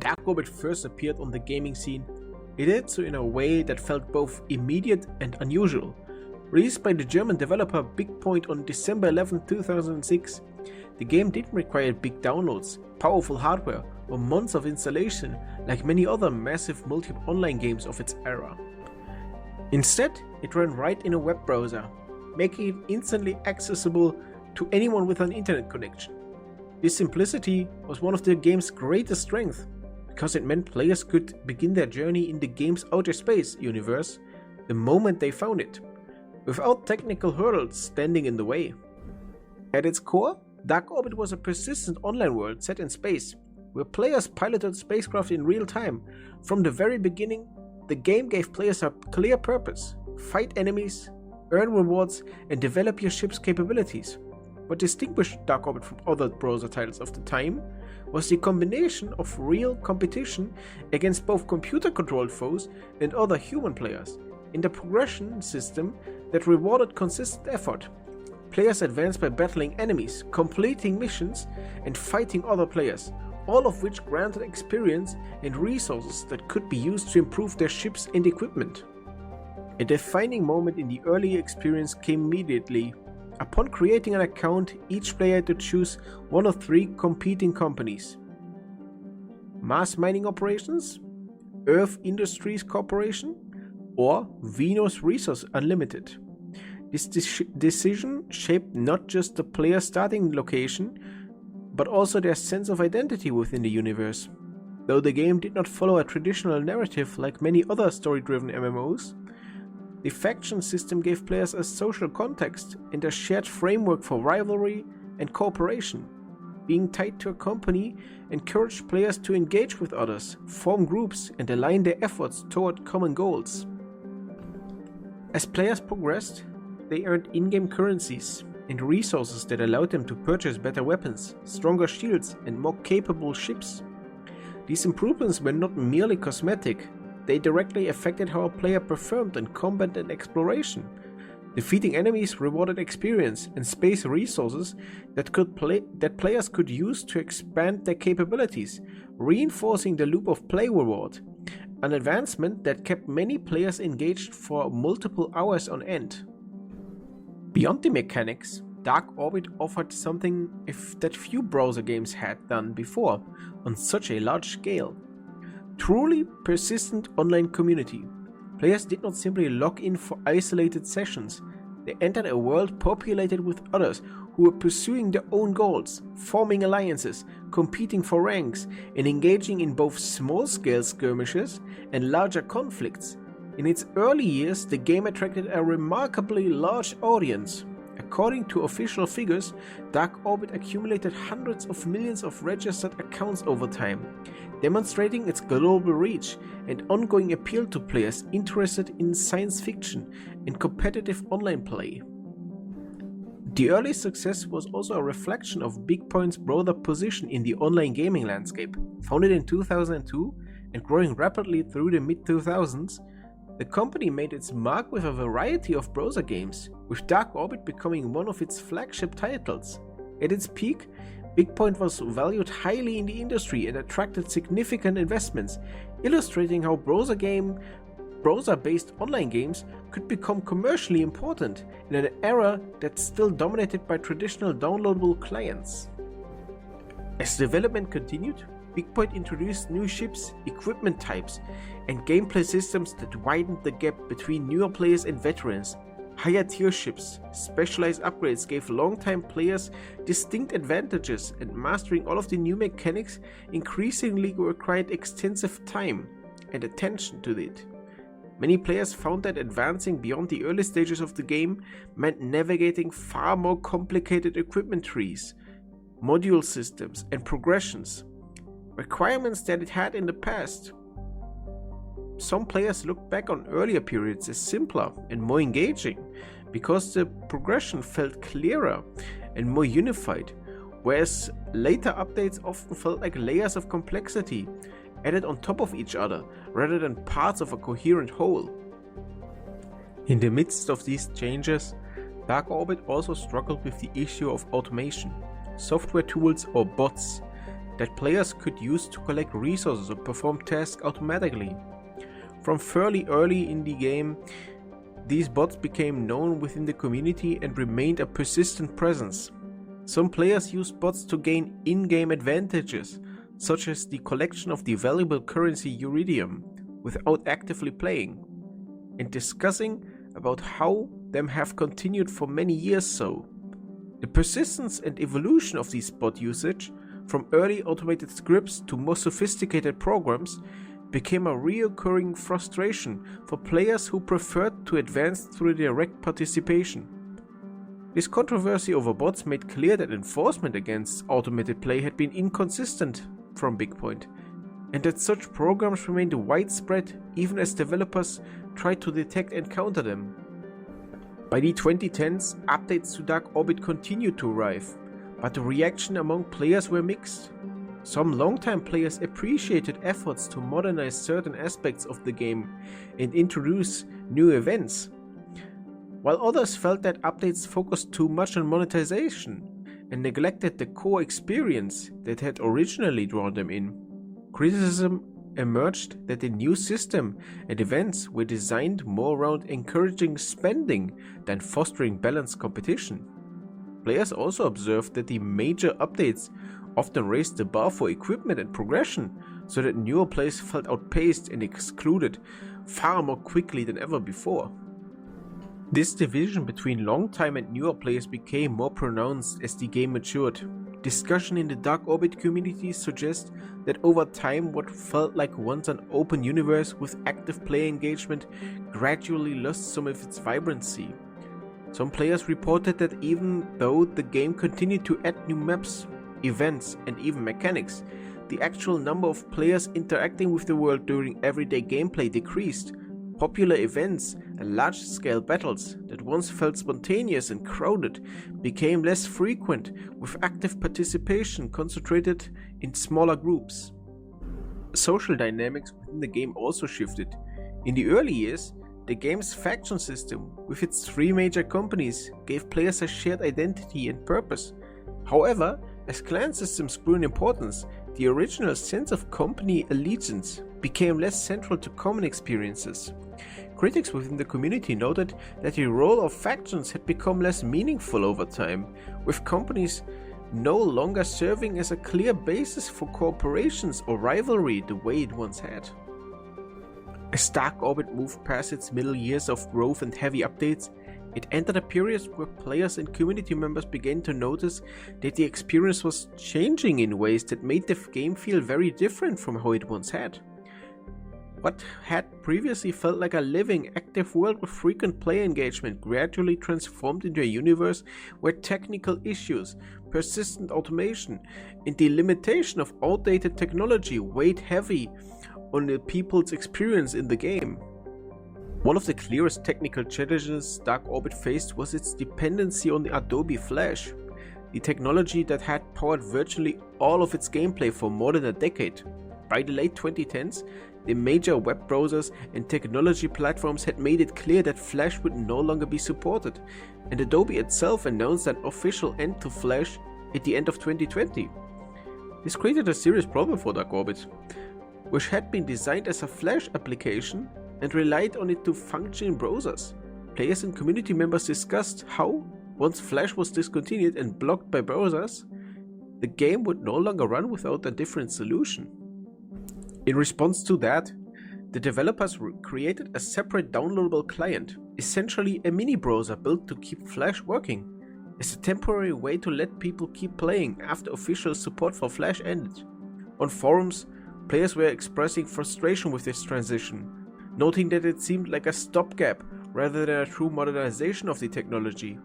DarkOrbit first appeared on the gaming scene, it did so in a way that felt both immediate and unusual. Released by the German developer Bigpoint on December 11, 2006, the game didn't require big downloads, powerful hardware, or months of installation like many other massive multi-online games of its era. Instead, it ran right in a web browser, making it instantly accessible to anyone with an internet connection. This simplicity was one of the game's greatest strengths, because it meant players could begin their journey in the game's outer space universe the moment they found it, without technical hurdles standing in the way. At its core, DarkOrbit was a persistent online world set in space, where players piloted spacecraft in real time. From the very beginning, the game gave players a clear purpose: fight enemies, earn rewards, and develop your ship's capabilities. What distinguished DarkOrbit from other browser titles of the time was the combination of real competition against both computer-controlled foes and other human players, in the progression system that rewarded consistent effort. Players advanced by battling enemies, completing missions, and fighting other players, all of which granted experience and resources that could be used to improve their ships and equipment. A defining moment in the early experience came immediately. Upon creating an account, each player had to choose one of three competing companies: Mars Mining Operations, Earth Industries Corporation, or Venus Resource Unlimited. This decision shaped not just the player's starting location, but also their sense of identity within the universe. Though the game did not follow a traditional narrative like many other story-driven MMOs, the faction system gave players a social context and a shared framework for rivalry and cooperation. Being tied to a company encouraged players to engage with others, form groups, and align their efforts toward common goals. As players progressed, they earned in-game currencies and resources that allowed them to purchase better weapons, stronger shields, and more capable ships. These improvements were not merely cosmetic, they directly affected how a player performed in combat and exploration. Defeating enemies rewarded experience and space resources that players could use to expand their capabilities, reinforcing the loop of play reward, an advancement that kept many players engaged for multiple hours on end. Beyond the mechanics, DarkOrbit offered something that few browser games had done before on such a large scale. Truly persistent online community. Players did not simply log in for isolated sessions, they entered a world populated with others who were pursuing their own goals, forming alliances, competing for ranks, and engaging in both small-scale skirmishes and larger conflicts. In its early years, the game attracted a remarkably large audience. According to official figures, DarkOrbit accumulated hundreds of millions of registered accounts over time, demonstrating its global reach and ongoing appeal to players interested in science fiction and competitive online play. The early success was also a reflection of Bigpoint's broader position in the online gaming landscape. Founded in 2002 and growing rapidly through the mid-2000s, the company made its mark with a variety of browser games, with DarkOrbit becoming one of its flagship titles. At its peak, Bigpoint was valued highly in the industry and attracted significant investments, illustrating how browser-based online games could become commercially important in an era that's still dominated by traditional downloadable clients. As development continued, Bigpoint introduced new ships, equipment types, and gameplay systems that widened the gap between newer players and veterans. Higher tier ships, specialized upgrades gave long-time players distinct advantages, and mastering all of the new mechanics increasingly required extensive time and attention to it. Many players found that advancing beyond the early stages of the game meant navigating far more complicated equipment trees, module systems, and progressions, requirements that it had in the past. Some players look back on earlier periods as simpler and more engaging because the progression felt clearer and more unified, whereas later updates often felt like layers of complexity added on top of each other rather than parts of a coherent whole. In the midst of these changes, DarkOrbit also struggled with the issue of automation. Software tools or bots that players could use to collect resources or perform tasks automatically. From fairly early in the game, these bots became known within the community and remained a persistent presence. Some players used bots to gain in-game advantages, such as the collection of the valuable currency Uridium, without actively playing, and discussing about how them have continued for many years so. The persistence and evolution of these bot usage, from early automated scripts to more sophisticated programs, became a recurring frustration for players who preferred to advance through direct participation. This controversy over bots made clear that enforcement against automated play had been inconsistent from Bigpoint, and that such programs remained widespread even as developers tried to detect and counter them. By the 2010s, updates to DarkOrbit continued to arrive, but the reaction among players were mixed. Some longtime players appreciated efforts to modernize certain aspects of the game and introduce new events, while others felt that updates focused too much on monetization and neglected the core experience that had originally drawn them in. Criticism emerged that the new system and events were designed more around encouraging spending than fostering balanced competition. Players also observed that the major updates often raised the bar for equipment and progression, so that newer players felt outpaced and excluded far more quickly than ever before. This division between long-time and newer players became more pronounced as the game matured. Discussion in the DarkOrbit community suggests that over time what felt like once an open universe with active player engagement gradually lost some of its vibrancy. Some players reported that even though the game continued to add new maps, events, and even mechanics, the actual number of players interacting with the world during everyday gameplay decreased. Popular events and large-scale battles that once felt spontaneous and crowded became less frequent, with active participation concentrated in smaller groups. Social dynamics within the game also shifted. In the early years, the game's faction system, with its 3 major companies, gave players a shared identity and purpose. However, as clan systems grew in importance, the original sense of company allegiance became less central to common experiences. Critics within the community noted that the role of factions had become less meaningful over time, with companies no longer serving as a clear basis for cooperations or rivalry the way it once had. As DarkOrbit moved past its middle years of growth and heavy updates, it entered a period where players and community members began to notice that the experience was changing in ways that made the game feel very different from how it once had. What had previously felt like a living, active world with frequent player engagement gradually transformed into a universe where technical issues, persistent automation, and the limitation of outdated technology weighed heavy on the people's experience in the game. One of the clearest technical challenges DarkOrbit faced was its dependency on the Adobe Flash, the technology that had powered virtually all of its gameplay for more than a decade. By the late 2010s, the major web browsers and technology platforms had made it clear that Flash would no longer be supported, and Adobe itself announced an official end to Flash at the end of 2020. This created a serious problem for DarkOrbit, which had been designed as a Flash application and relied on it to function in browsers. Players and community members discussed how, once Flash was discontinued and blocked by browsers, the game would no longer run without a different solution. In response to that, the developers created a separate downloadable client, essentially a mini browser built to keep Flash working, as a temporary way to let people keep playing after official support for Flash ended. On forums, players were expressing frustration with this transition, noting that it seemed like a stopgap rather than a true modernization of the technology.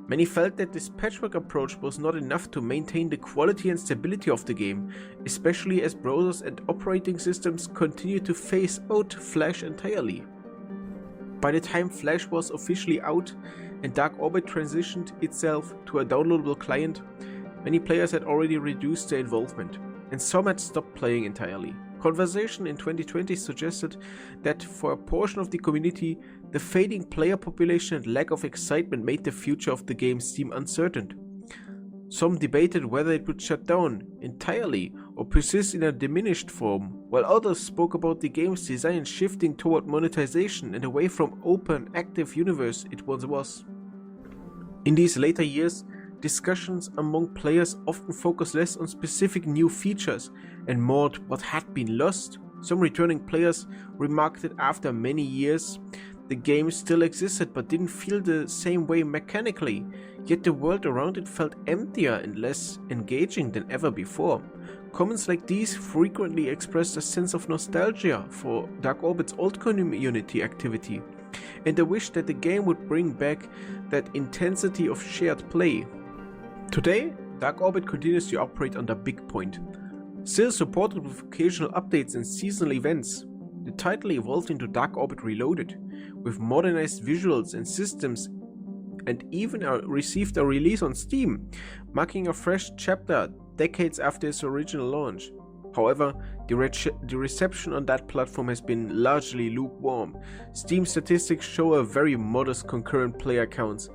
Many felt that this patchwork approach was not enough to maintain the quality and stability of the game, especially as browsers and operating systems continued to phase out Flash entirely. By the time Flash was officially out and DarkOrbit transitioned itself to a downloadable client, many players had already reduced their involvement, and some had stopped playing entirely. Conversation in 2020 suggested that for a portion of the community, the fading player population and lack of excitement made the future of the game seem uncertain. Some debated whether it would shut down entirely or persist in a diminished form, while others spoke about the game's design shifting toward monetization and away from open, active universe it once was. In these later years, discussions among players often focus less on specific new features and more on what had been lost. Some returning players remarked that after many years, the game still existed but didn't feel the same way mechanically, yet the world around it felt emptier and less engaging than ever before. Comments like these frequently expressed a sense of nostalgia for DarkOrbit's old community activity, and a wish that the game would bring back that intensity of shared play. Today, DarkOrbit continues to operate under Bigpoint. Still supported with occasional updates and seasonal events, the title evolved into DarkOrbit Reloaded, with modernized visuals and systems, and even received a release on Steam, marking a fresh chapter decades after its original launch. However, the reception on that platform has been largely lukewarm. Steam statistics show a very modest concurrent player counts,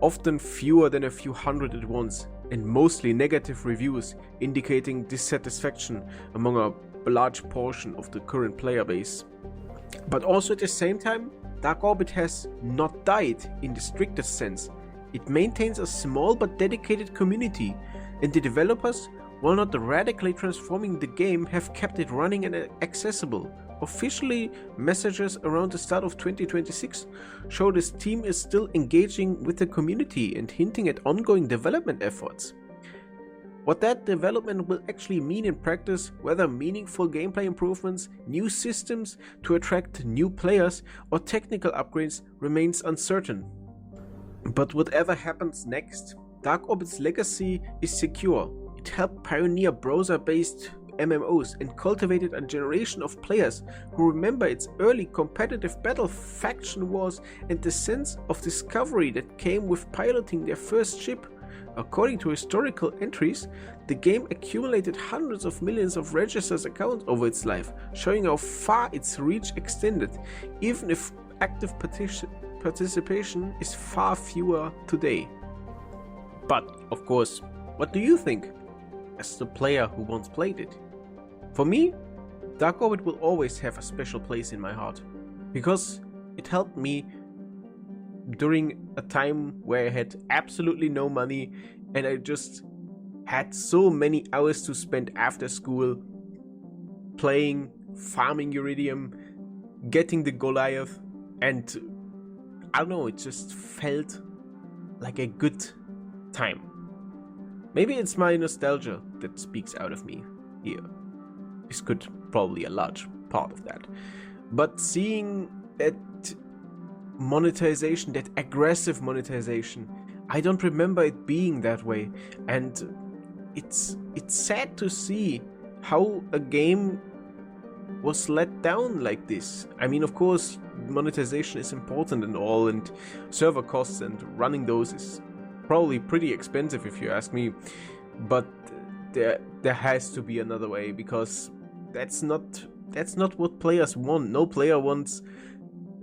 often fewer than a few hundred at once, and mostly negative reviews, indicating dissatisfaction among a large portion of the current player base. But also at the same time, DarkOrbit has not died in the strictest sense. It maintains a small but dedicated community, and the developers, while not radically transforming the game, have kept it running and accessible. Officially, messages around the start of 2026 show this team is still engaging with the community and hinting at ongoing development efforts. What that development will actually mean in practice, whether meaningful gameplay improvements, new systems to attract new players, or technical upgrades, remains uncertain. But whatever happens next, DarkOrbit's legacy is secure. It helped pioneer browser-based MMOs and cultivated a generation of players who remember its early competitive battle faction wars and the sense of discovery that came with piloting their first ship. According to historical entries, the game accumulated hundreds of millions of registered accounts over its life, showing how far its reach extended, even if active participation is far fewer today. But, of course, what do you think, as the player who once played it? For me, DarkOrbit will always have a special place in my heart, because it helped me during a time where I had absolutely no money and I just had so many hours to spend after school playing, farming Iridium, getting the Goliath, and I don't know, it just felt like a good time. Maybe it's my nostalgia that speaks out of me here. This could probably a large part of that. But seeing that monetization, that aggressive monetization, I don't remember it being that way, and it's sad to see how a game was let down like this. I mean, of course, monetization is important and all, and server costs and running those is probably pretty expensive if you ask me, but there has to be another way, because that's not what players want. No player wants,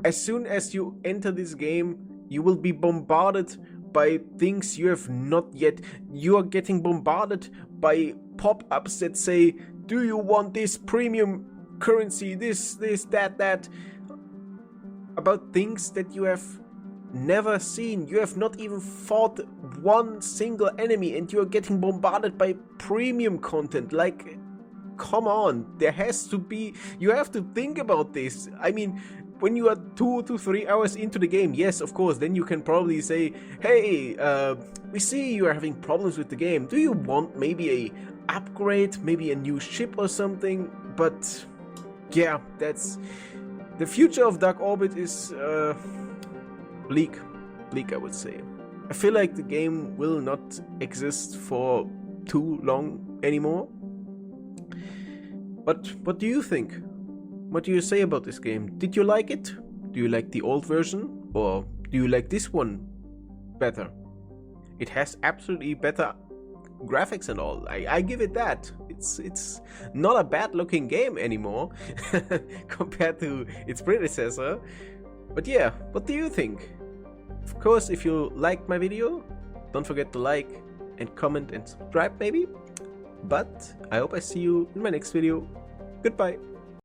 as soon as you enter this game, you will be bombarded by things you have not yet. You are getting bombarded by pop-ups that say, do you want this premium currency, this, that, about things that you have never seen. You have not even fought one single enemy and you are getting bombarded by premium content. Like, come on, there has to be, you have to think about this. I mean, when you are 2 to 3 hours into the game, yes, of course, then you can probably say, hey, we see you are having problems with the game. Do you want maybe a upgrade, maybe a new ship or something? But yeah, that's the future of DarkOrbit is bleak, I would say. I feel like the game will not exist for too long anymore. But what do you think? What do you say about this game? Did you like it? Do you like the old version? Or do you like this one better? It has absolutely better graphics and all. I give it that. It's not a bad looking game anymore compared to its predecessor. But yeah, what do you think? Of course, if you liked my video, don't forget to like and comment and subscribe maybe. But I hope I see you in my next video. Goodbye.